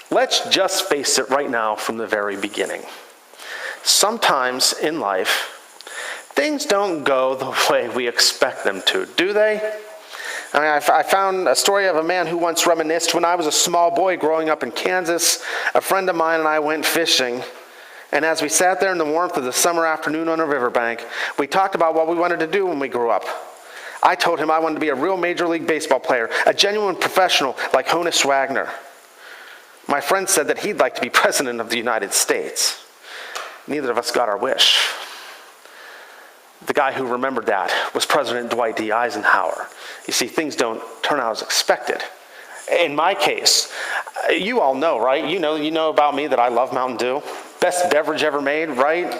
Let's just face it right now from the very beginning. Sometimes in life, things don't go the way we expect them to, do they? I found a story of a man who once reminisced, when I was a small boy growing up in Kansas, a friend of mine and I went fishing. And as we sat there in the warmth of the summer afternoon on a riverbank, we talked about what we wanted to do when we grew up. I told him I wanted to be a real Major League Baseball player, a genuine professional like Honus Wagner. My friend said that he'd like to be president of the United States. Neither of us got our wish. The guy who remembered that was President Dwight D. Eisenhower. You see, things don't turn out as expected. In my case, you all know, right? You know about me that I love Mountain Dew. Best beverage ever made, right?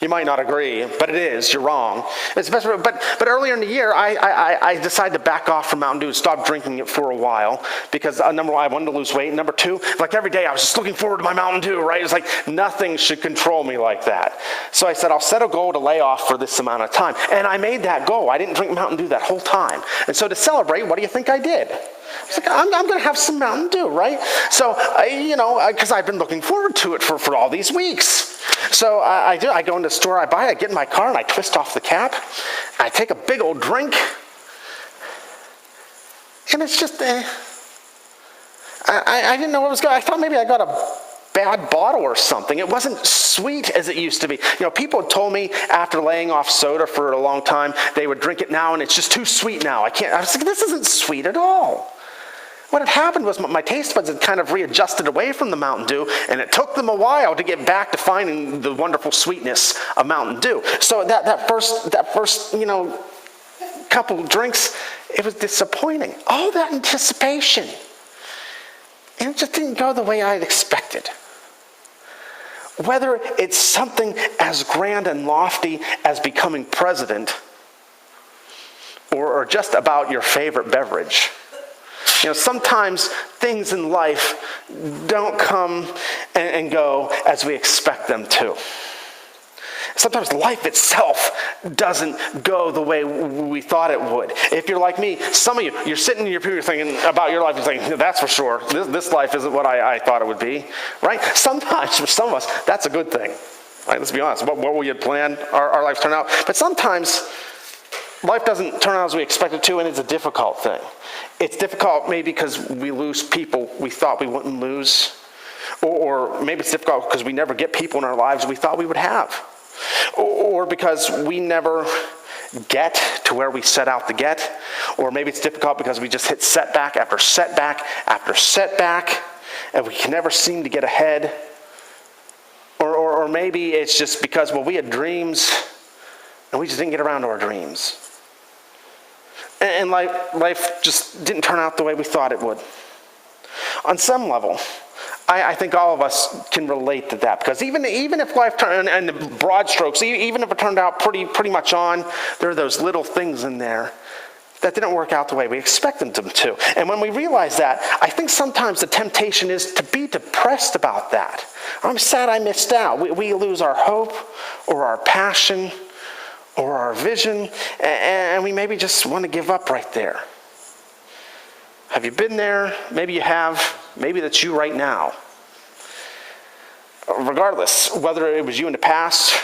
You might not agree, but it is. You're wrong. It's best. But earlier in the year, I decided to back off from Mountain Dew and stop drinking it for a while because number one, I wanted to lose weight. Number two, like every day, I was just looking forward to my Mountain Dew, right? It's like nothing should control me like that. So I said, I'll set a goal to lay off for this amount of time, and I made that goal. I didn't drink Mountain Dew that whole time, and so to celebrate, what do you think I did? I was like, I'm going to have some Mountain Dew, right? So, because I've been looking forward to it for all these weeks. So I do. I go into the store, I buy it, I get in my car, and I twist off the cap. I take a big old drink. And it's just, I didn't know what was going on. I thought maybe I got a bad bottle or something. It wasn't sweet as it used to be. People had told me after laying off soda for a long time, they would drink it now, and it's just too sweet now. I was like, this isn't sweet at all. What had happened was my taste buds had kind of readjusted away from the Mountain Dew, and it took them a while to get back to finding the wonderful sweetness of Mountain Dew. So that first couple drinks, it was disappointing. All that anticipation, and it just didn't go the way I had expected. Whether it's something as grand and lofty as becoming president, or just about your favorite beverage. Sometimes things in life don't come and go as we expect them to. Sometimes life itself doesn't go the way we thought it would. If you're like me, some of you, you're sitting in your pew thinking about your life and saying, that's for sure. This life isn't what I thought it would be, right? Sometimes for some of us, that's a good thing. Right? Let's be honest. What we had planned, our lives turn out. But sometimes life doesn't turn out as we expect it to, and it's a difficult thing. It's difficult maybe because we lose people we thought we wouldn't lose. Or maybe it's difficult because we never get people in our lives we thought we would have. Or because we never get to where we set out to get. Or maybe it's difficult because we just hit setback after setback after setback, and we can never seem to get ahead. Or maybe it's just because, we had dreams, and we just didn't get around to our dreams. And life just didn't turn out the way we thought it would. On some level, I think all of us can relate to that, because even if life turned, and the broad strokes, even if it turned out pretty much on, there are those little things in there that didn't work out the way we expected them to. And when we realize that, I think sometimes the temptation is to be depressed about that. I'm sad I missed out. We lose our hope or our passion or our vision, and we maybe just want to give up right there. Have you been there? Maybe you have. Maybe that's you right now. Regardless, whether it was you in the past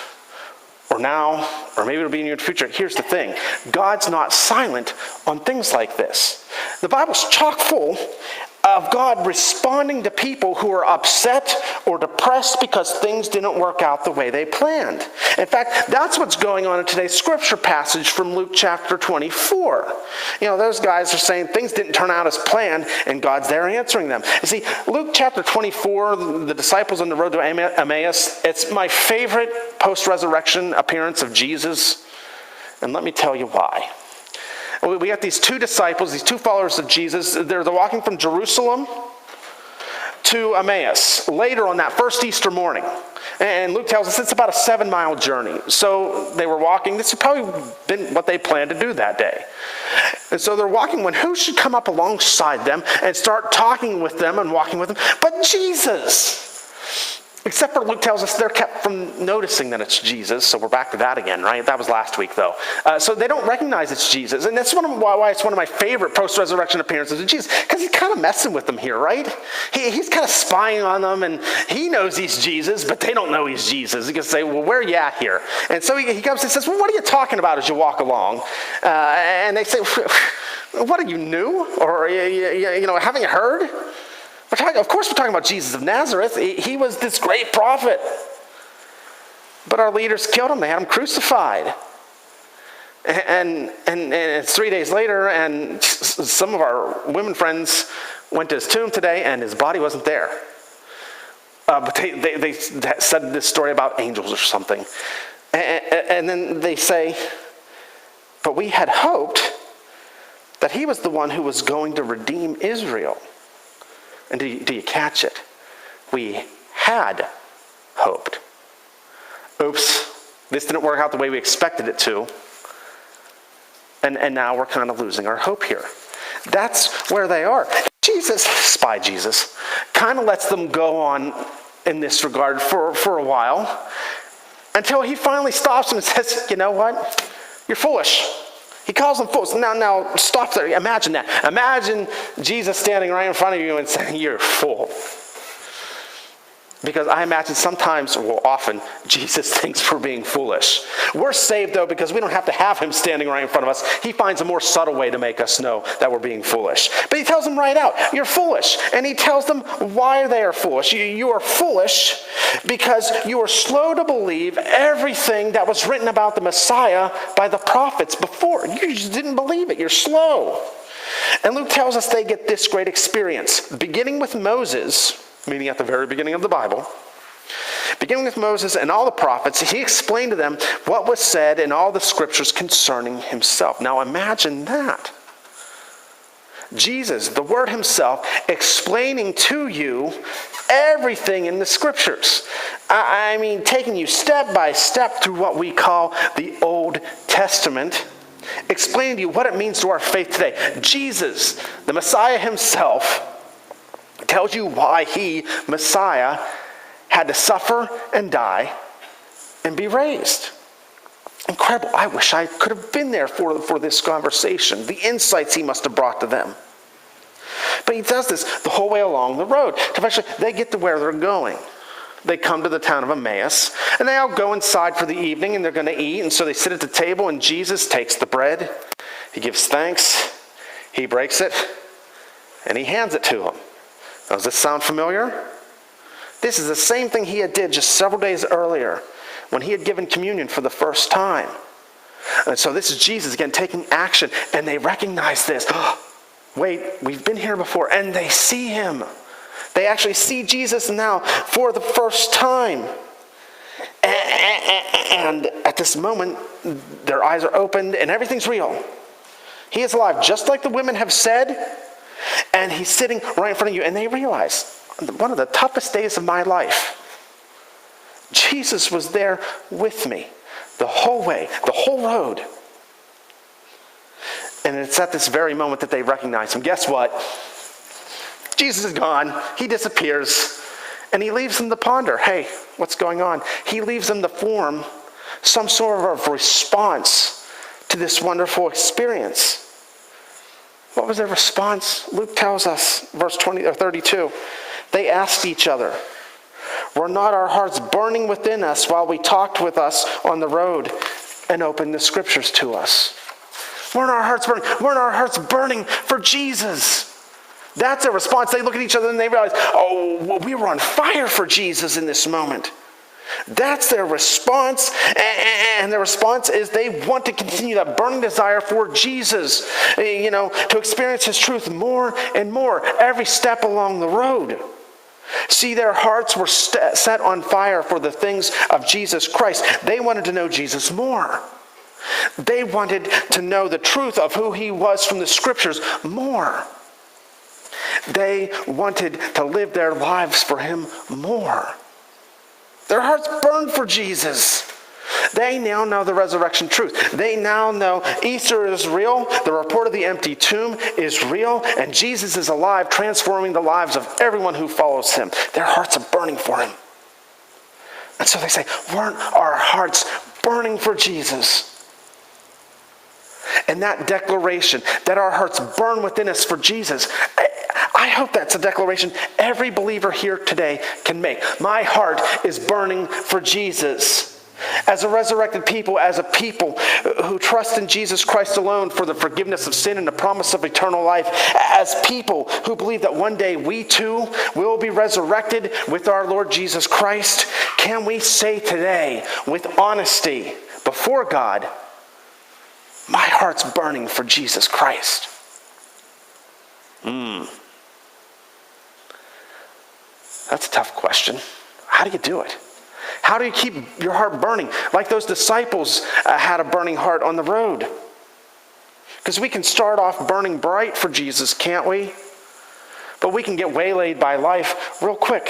or now, or maybe it'll be in your future, here's the thing. God's not silent on things like this. The Bible's chock full of God responding to people who are upset or depressed because things didn't work out the way they planned. In fact, that's what's going on in today's scripture passage from Luke chapter 24. Those guys are saying things didn't turn out as planned, and God's there answering them. You see, Luke chapter 24, the disciples on the road to Emmaus, it's my favorite post-resurrection appearance of Jesus, and let me tell you why. We have these two disciples, these two followers of Jesus. They're walking from Jerusalem to Emmaus later on that first Easter morning. And Luke tells us it's about a 7-mile journey. So they were walking. This had probably been what they planned to do that day. And so they're walking when who should come up alongside them and start talking with them and walking with them but Jesus. Except for Luke tells us they're kept from noticing that it's Jesus. So we're back to that again, right? That was last week, though. So they don't recognize it's Jesus. And that's why it's one of my favorite post-resurrection appearances of Jesus. Because he's kind of messing with them here, right? He's kind of spying on them. And he knows he's Jesus, but they don't know he's Jesus. He can say, well, where are you at here? And so he comes and says, well, what are you talking about as you walk along? And they say, what, are you new? Or, haven't you heard? Of course we're talking about Jesus of Nazareth. He was this great prophet. But our leaders killed him. They had him crucified. And it's 3 days later, and some of our women friends went to his tomb today, and his body wasn't there. But they said this story about angels or something. And then they say, but we had hoped that he was the one who was going to redeem Israel. And do you catch it? We had hoped. Oops, this didn't work out the way we expected it to. And now we're kind of losing our hope here. That's where they are. Spy Jesus, kind of lets them go on in this regard for a while until he finally stops them and says, you know what? You're foolish. He calls them fools. Now stop there. Imagine that. Imagine Jesus standing right in front of you and saying, you're a fool. Because I imagine sometimes, often, Jesus thinks we're being foolish. We're saved, though, because we don't have to have him standing right in front of us. He finds a more subtle way to make us know that we're being foolish. But he tells them right out, you're foolish. And he tells them why they are foolish. You are foolish because you are slow to believe everything that was written about the Messiah by the prophets before. You just didn't believe it. You're slow. And Luke tells us they get this great experience, beginning with Moses, meaning at the very beginning of the Bible. Beginning with Moses and all the prophets, he explained to them what was said in all the scriptures concerning himself. Now imagine that. Jesus, the Word himself, explaining to you everything in the scriptures. I mean, taking you step by step through what we call the Old Testament, explaining to you what it means to our faith today. Jesus, the Messiah himself, tells you why he, Messiah, had to suffer and die and be raised. Incredible. I wish I could have been there for this conversation. The insights he must have brought to them. But he does this the whole way along the road. Eventually, they get to where they're going. They come to the town of Emmaus, and they all go inside for the evening, and they're going to eat. And so they sit at the table, and Jesus takes the bread. He gives thanks. He breaks it, and he hands it to them. Does this sound familiar? This is the same thing he had did just several days earlier when he had given communion for the first time. And so this is Jesus again taking action, and they recognize this. Wait, we've been here before, and they see him. They actually see Jesus now for the first time. And at this moment, their eyes are opened, and everything's real. He is alive, just like the women have said. And he's sitting right in front of you, and they realize, one of the toughest days of my life, Jesus was there with me the whole way, the whole road. And it's at this very moment that they recognize him. Guess what? Jesus is gone. He disappears, and he leaves them to ponder, hey, what's going on? He leaves them to form some sort of response to this wonderful experience. What was their response? Luke tells us, verse 32, they asked each other, were not our hearts burning within us while we talked with us on the road and opened the scriptures to us? Weren't our hearts burning? Weren't our hearts burning for Jesus? That's their response. They look at each other and they realize, we were on fire for Jesus in this moment. That's their response, and their response is they want to continue that burning desire for Jesus, to experience his truth more and more every step along the road. See, their hearts were set on fire for the things of Jesus Christ. They wanted to know Jesus more. They wanted to know the truth of who he was from the scriptures more. They wanted to live their lives for him more. Their hearts burned for Jesus. They now know the resurrection truth. They now know Easter is real. The report of the empty tomb is real. And Jesus is alive, transforming the lives of everyone who follows him. Their hearts are burning for him. And so they say, weren't our hearts burning for Jesus? And that declaration that our hearts burn within us for Jesus, I hope that's a declaration every believer here today can make. My heart is burning for Jesus. As a resurrected people, as a people who trust in Jesus Christ alone for the forgiveness of sin and the promise of eternal life, as people who believe that one day we too will be resurrected with our Lord Jesus Christ, can we say today with honesty before God, my heart's burning for Jesus Christ? That's a tough question. How do you do it? How do you keep your heart burning? Like those disciples had a burning heart on the road. Because we can start off burning bright for Jesus, can't we? But we can get waylaid by life real quick.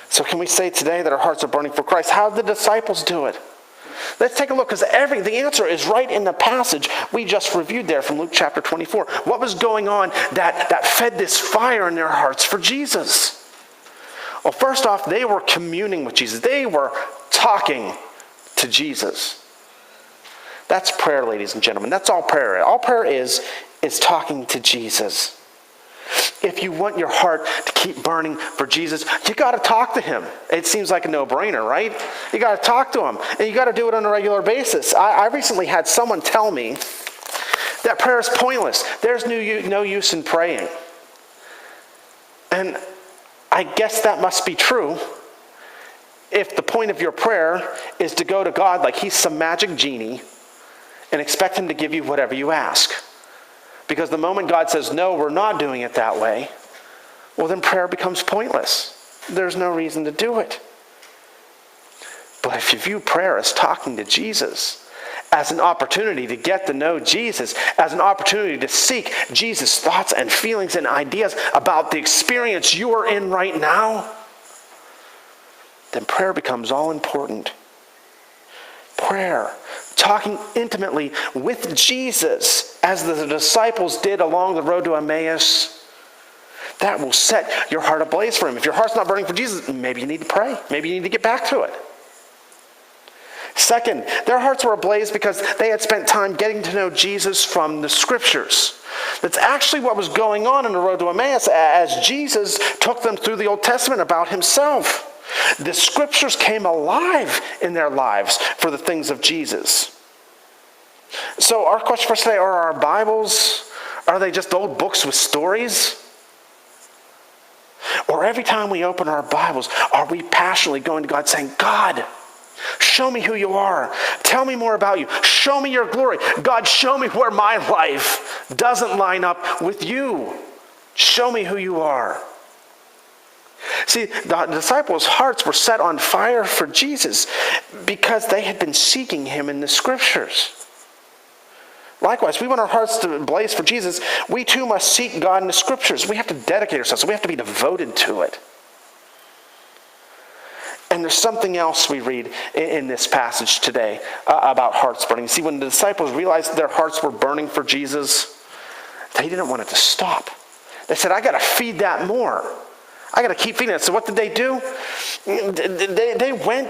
So can we say today that our hearts are burning for Christ? How did the disciples do it? Let's take a look, because the answer is right in the passage we just reviewed there from Luke chapter 24. What was going on that fed this fire in their hearts for Jesus? Well, first off, they were communing with Jesus. They were talking to Jesus. That's prayer, ladies and gentlemen. That's all prayer is. All prayer is talking to Jesus. If you want your heart to keep burning for Jesus, you got to talk to him. It seems like a no-brainer, right? You got to talk to him, and you got to do it on a regular basis. I recently had someone tell me that prayer is pointless. There's no use in praying. And I guess that must be true if the point of your prayer is to go to God like he's some magic genie and expect him to give you whatever you ask. Because the moment God says, no, we're not doing it that way, well, then prayer becomes pointless. There's no reason to do it. But if you view prayer as talking to Jesus, as an opportunity to get to know Jesus, as an opportunity to seek Jesus' thoughts and feelings and ideas about the experience you are in right now, then prayer becomes all important. Prayer, talking intimately with Jesus, as the disciples did along the road to Emmaus, that will set your heart ablaze for him. If your heart's not burning for Jesus, maybe you need to pray. Maybe you need to get back to it. Second, their hearts were ablaze because they had spent time getting to know Jesus from the scriptures. That's actually what was going on in the road to Emmaus as Jesus took them through the Old Testament about himself. The scriptures came alive in their lives for the things of Jesus. So our question for us today, are our Bibles, are they just old books with stories? Or every time we open our Bibles, are we passionately going to God saying, God, show me who you are. Tell me more about you. Show me your glory. God, show me where my life doesn't line up with you. Show me who you are. See, the disciples' hearts were set on fire for Jesus because they had been seeking him in the scriptures. Likewise, we want our hearts to blaze for Jesus. We too must seek God in the scriptures. We have to dedicate ourselves. We have to be devoted to it. And there's something else we read in this passage today about hearts burning. See, when the disciples realized their hearts were burning for Jesus, they didn't want it to stop. They said, I got to feed that more. I got to keep feeding it. So what did they do? They went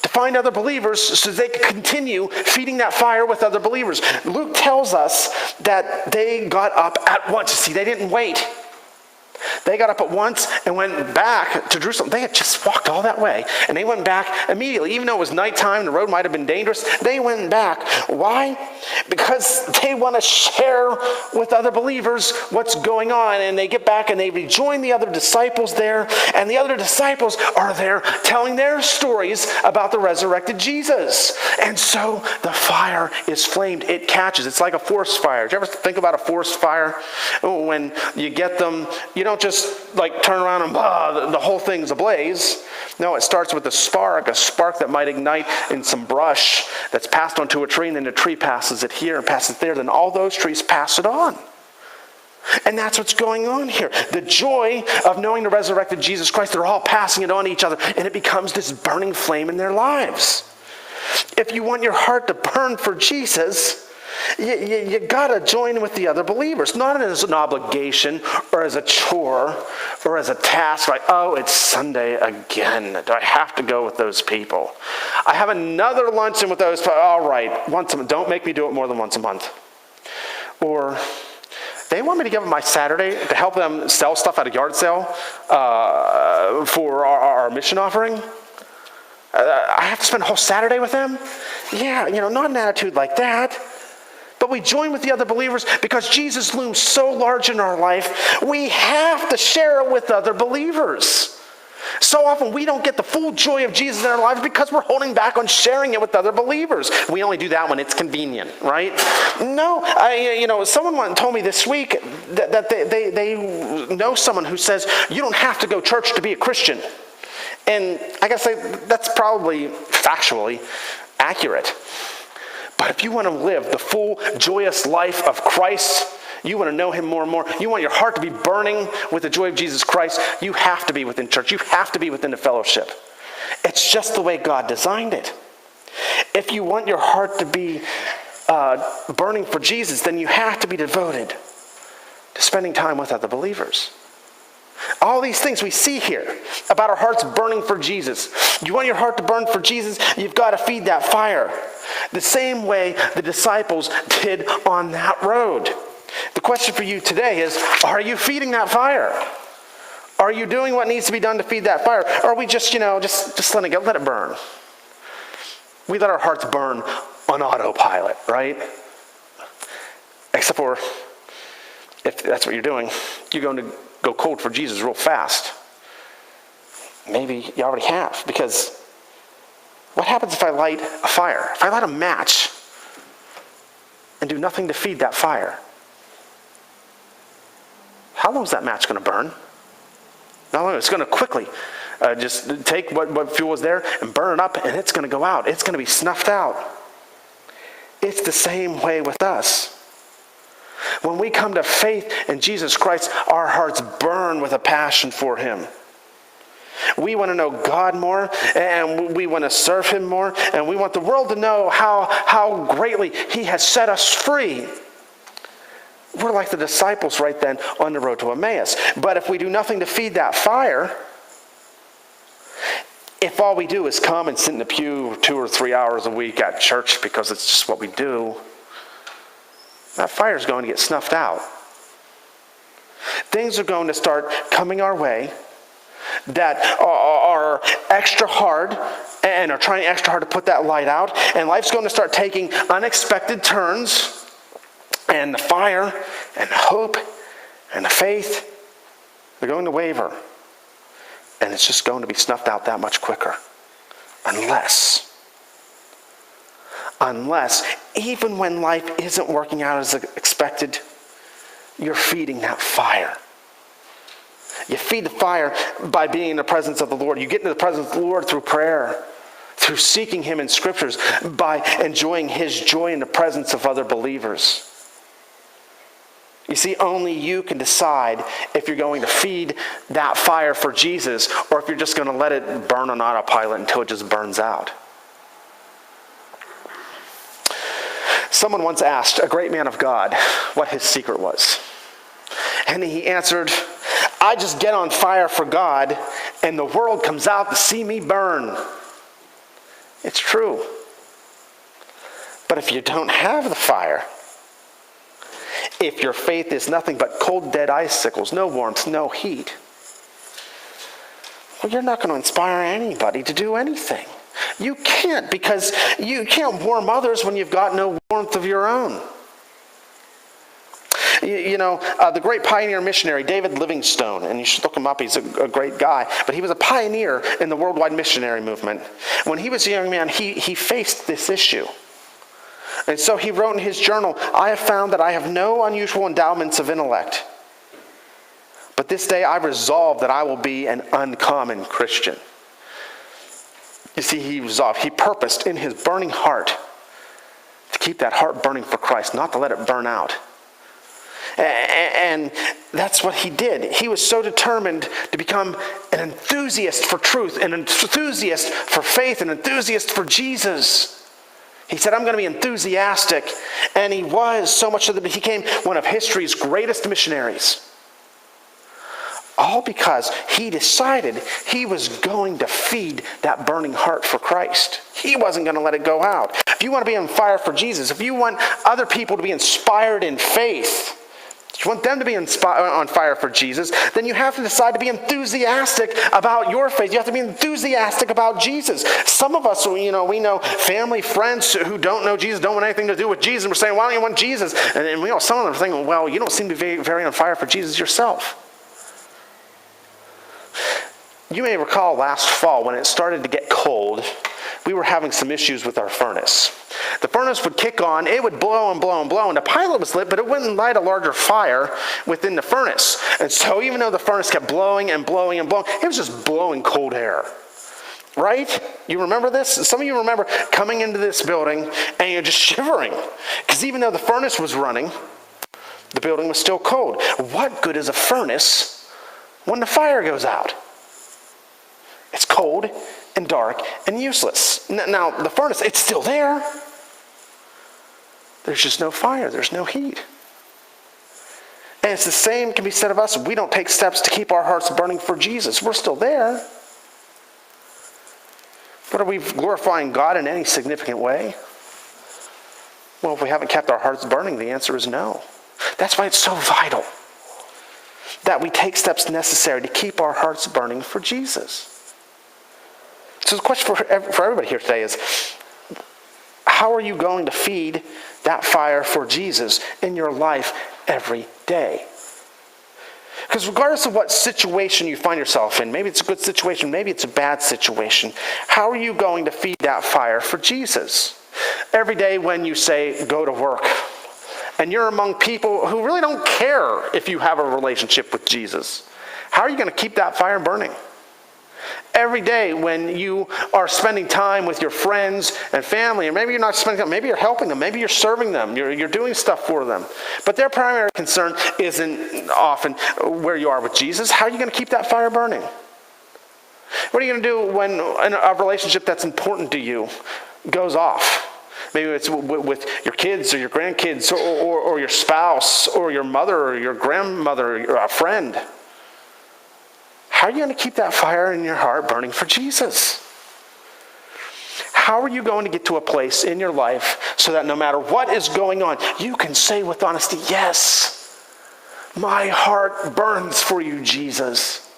to find other believers so they could continue feeding that fire with other believers. Luke tells us that they got up at once. See, they didn't wait. They got up at once and went back to Jerusalem. They had just walked all that way. And they went back immediately. Even though it was nighttime, the road might have been dangerous, they went back. Why? Because they want to share with other believers what's going on. And they get back and they rejoin the other disciples there. And the other disciples are there telling their stories about the resurrected Jesus. And so the fire is flamed. It catches. It's like a forest fire. Did you ever think about a forest fire? When you get them, you don't just like turn around and the whole thing's ablaze. No, it starts with a spark that might ignite in some brush that's passed onto a tree, and then the tree passes it here and passes it there. Then all those trees pass it on. And that's what's going on here. The joy of knowing the resurrected Jesus Christ, they're all passing it on to each other, and it becomes this burning flame in their lives. If you want your heart to burn for Jesus, You got to join with the other believers, not as an obligation or as a chore or as a task, like, oh, it's Sunday again. Do I have to go with those people? I have another luncheon with those, all right, once a month. Don't make me do it more than once a month. Or they want me to give them my Saturday to help them sell stuff at a yard sale for our mission offering. I have to spend a whole Saturday with them? Yeah, not an attitude like that. But we join with the other believers because Jesus looms so large in our life, we have to share it with other believers. So often we don't get the full joy of Jesus in our lives because we're holding back on sharing it with other believers. We only do that when it's convenient, right? No, someone told me this week that they know someone who says, you don't have to go to church to be a Christian. And I gotta say, that's probably factually accurate. But if you want to live the full, joyous life of Christ, you want to know him more and more, you want your heart to be burning with the joy of Jesus Christ, you have to be within church. You have to be within the fellowship. It's just the way God designed it. If you want your heart to be burning for Jesus, then you have to be devoted to spending time with other believers. All these things we see here about our hearts burning for Jesus. You want your heart to burn for Jesus, you've got to feed that fire. The same way the disciples did on that road. The question for you today is, are you feeding that fire? Are you doing what needs to be done to feed that fire? Or are we just letting it, let it burn? We let our hearts burn on autopilot, right? Except for, if that's what you're doing, you're going to go cold for Jesus real fast. Maybe you already have, because what happens if I light a fire? If I light a match and do nothing to feed that fire, how long is that match going to burn? Not long. It's going to quickly just take what fuel is there and burn it up, and it's going to go out. It's going to be snuffed out. It's the same way with us. When we come to faith in Jesus Christ, our hearts burn with a passion for him. We want to know God more, and we want to serve him more, and we want the world to know how greatly he has set us free. We're like the disciples right then on the road to Emmaus. But if we do nothing to feed that fire, if all we do is come and sit in the pew 2 or 3 hours a week at church because it's just what we do, that fire is going to get snuffed out. Things are going to start coming our way that are extra hard and are trying extra hard to put that light out. And life's going to start taking unexpected turns. And the fire and the hope and the faith, they're going to waver. And it's just going to be snuffed out that much quicker. Unless, even when life isn't working out as expected, you're feeding that fire. You feed the fire by being in the presence of the Lord. You get into the presence of the Lord through prayer, through seeking him in scriptures, by enjoying his joy in the presence of other believers. You see, only you can decide if you're going to feed that fire for Jesus or if you're just going to let it burn on autopilot until it just burns out. Someone once asked a great man of God what his secret was. And he answered, I just get on fire for God and the world comes out to see me burn. It's true. But if you don't have the fire, if your faith is nothing but cold, dead icicles, no warmth, no heat, well, you're not going to inspire anybody to do anything. You can't, because you can't warm others when you've got no warmth of your own. The great pioneer missionary, David Livingstone, and you should look him up, he's a great guy, but he was a pioneer in the worldwide missionary movement. When he was a young man, he faced this issue. And so he wrote in his journal, I have found that I have no unusual endowments of intellect. But this day I resolve that I will be an uncommon Christian. You see, he resolved, he purposed in his burning heart to keep that heart burning for Christ, not to let it burn out. And that's what he did. He was so determined to become an enthusiast for truth, an enthusiast for faith, an enthusiast for Jesus. He said, I'm going to be enthusiastic. And he was, so much so that he became one of history's greatest missionaries. All because he decided he was going to feed that burning heart for Christ. He wasn't going to let it go out. If you want to be on fire for Jesus, if you want other people to be inspired in faith, if you want them to be on fire for Jesus, then you have to decide to be enthusiastic about your faith. You have to be enthusiastic about Jesus. Some of us, we know family, friends who don't know Jesus, don't want anything to do with Jesus. And we're saying, why don't you want Jesus? And we know some of them are thinking, well, you don't seem to be very, very on fire for Jesus yourself. You may recall last fall when it started to get cold, we were having some issues with our furnace. The furnace would kick on, it would blow and blow and blow, and the pilot was lit, but it wouldn't light a larger fire within the furnace. And so even though the furnace kept blowing and blowing and blowing, it was just blowing cold air. Right? You remember this? Some of you remember coming into this building and you're just shivering. Because even though the furnace was running, the building was still cold. What good is a furnace when the fire goes out? It's cold and dark and useless. Now, the furnace, it's still there. There's just no fire. There's no heat. And it's the same can be said of us. We don't take steps to keep our hearts burning for Jesus. We're still there. But are we glorifying God in any significant way? Well, if we haven't kept our hearts burning, the answer is no. That's why it's so vital that we take steps necessary to keep our hearts burning for Jesus. So the question for everybody here today is, how are you going to feed that fire for Jesus in your life every day? Because regardless of what situation you find yourself in, maybe it's a good situation, maybe it's a bad situation, how are you going to feed that fire for Jesus? Every day when you say, go to work, and you're among people who really don't care if you have a relationship with Jesus, how are you going to keep that fire burning? Every day when you are spending time with your friends and family, and maybe you're not spending time, maybe you're helping them, maybe you're serving them, you're doing stuff for them. But their primary concern isn't often where you are with Jesus. How are you going to keep that fire burning? What are you going to do when a relationship that's important to you goes off? Maybe it's with your kids or your grandkids or your spouse or your mother or your grandmother or a friend. How are you going to keep that fire in your heart burning for Jesus? How are you going to get to a place in your life so that no matter what is going on, you can say with honesty, yes, my heart burns for you, Jesus.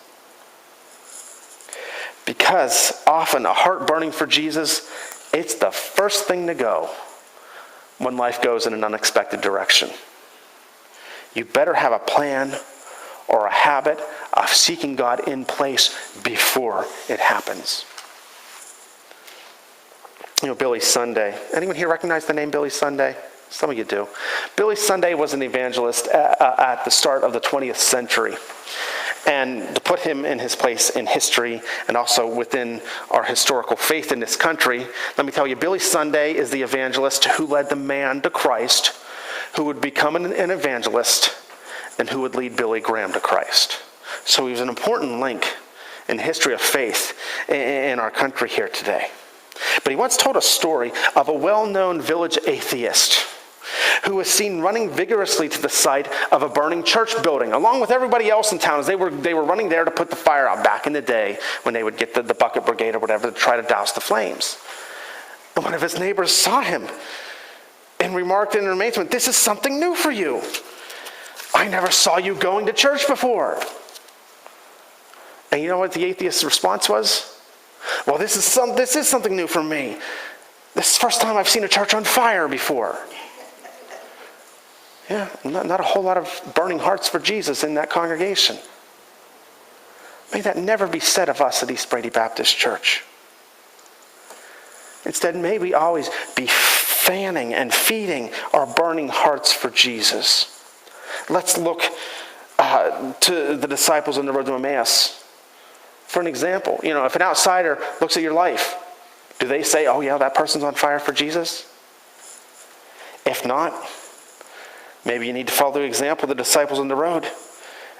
Because often a heart burning for Jesus, it's the first thing to go when life goes in an unexpected direction. You better have a plan or a habit of seeking God in place before it happens. Billy Sunday. Anyone here recognize the name Billy Sunday? Some of you do. Billy Sunday was an evangelist at the start of the 20th century. And to put him in his place in history and also within our historical faith in this country, let me tell you, Billy Sunday is the evangelist who led the man to Christ, who would become an evangelist, and who would lead Billy Graham to Christ. So he was an important link in the history of faith in our country here today. But he once told a story of a well-known village atheist who was seen running vigorously to the site of a burning church building, along with everybody else in town, as they were running there to put the fire out back in the day when they would get the bucket brigade or whatever to try to douse the flames. And one of his neighbors saw him and remarked in amazement, "This is something new for you. I never saw you going to church before." And you know what the atheist's response was? "Well, this is something new for me. This is the first time I've seen a church on fire before." Yeah, not a whole lot of burning hearts for Jesus in that congregation. May that never be said of us at East Brady Baptist Church. Instead, may we always be fanning and feeding our burning hearts for Jesus. Let's look to the disciples on the road to Emmaus for an example. If an outsider looks at your life, do they say, "Oh yeah, that person's on fire for Jesus"? If not, maybe you need to follow the example of the disciples on the road.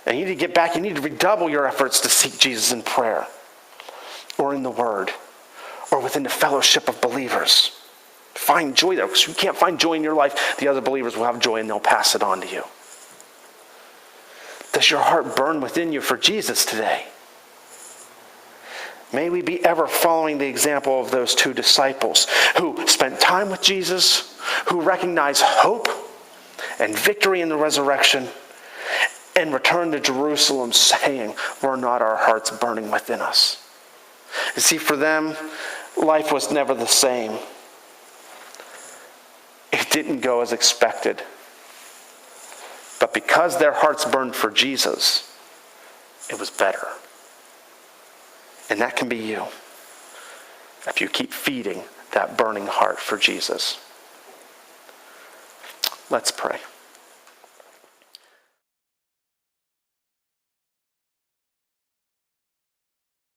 And you need to get back, you need to redouble your efforts to seek Jesus in prayer, or in the Word, or within the fellowship of believers. Find joy there. Because you can't find joy in your life, the other believers will have joy and they'll pass it on to you. Does your heart burn within you for Jesus today? May we be ever following the example of those two disciples who spent time with Jesus, who recognized hope and victory in the resurrection, and returned to Jerusalem saying, were not our hearts burning within us? You see, for them, life was never the same. It didn't go as expected. But because their hearts burned for Jesus, it was better. And that can be you, if you keep feeding that burning heart for Jesus. Let's pray.